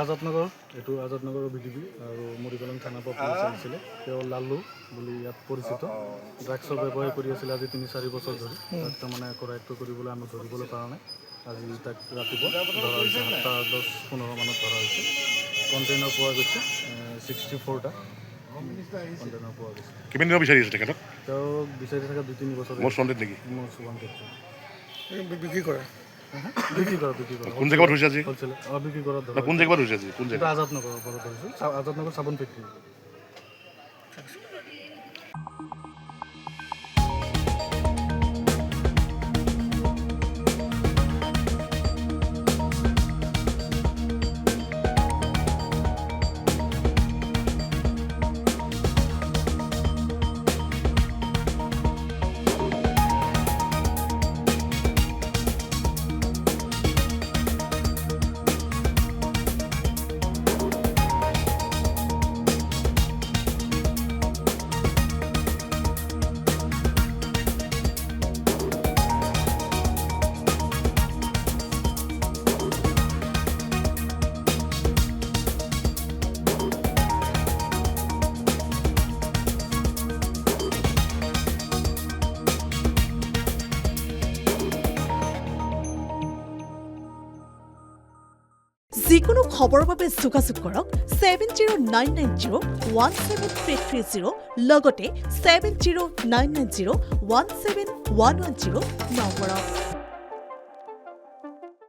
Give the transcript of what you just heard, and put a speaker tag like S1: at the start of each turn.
S1: আজাদনগৰ এইটো আজাদনগৰৰ বিডিবি আৰু মৰিকলং থানাৰ পৰা পুলিচ আহিছিলে তেওঁ লালু বুলি ইয়াত পৰিচিত ড্ৰাগছৰ ব্যৱসায় কৰি আছিলে আজি 3-4 বছৰ ধৰি তাক তাৰমানে কৰায়ত্ব কৰিবলৈ আমি ধৰিবলৈ পৰা নাই আজি তাক ৰাতিপুৱা ধৰা হৈছে 7:10-15 মানত ধৰা হৈছে কণ্টেইনাৰ পোৱা গৈছে 64টা কণ্টেইনাৰ পোৱা গৈছে
S2: কিমান দিনৰ বিচাৰি আছে তেখেতক
S1: তেওঁ বিচাৰি থকা 2-3 বছৰ
S2: মোৰ সন্দেহ নেকি
S1: মোৰ সুবান্তিত
S3: বিক্ৰী কৰে
S1: বিক্ৰী কৰা
S2: কোন জেগাত হৈছে আজি
S1: হ'লচেল বিক্ৰী কৰা ধৰা
S2: কোন জেগাত হৈছে আজি কোন জেগা
S1: আজাদনগৰৰ পৰা ধৰিছোঁ আজাদনগৰ চাবোন ফেক্টৰী
S4: যিকোনো খবৰৰ বাবে যোগাযোগ কৰক 7099017330 লগতে 7099017110 নম্বৰত।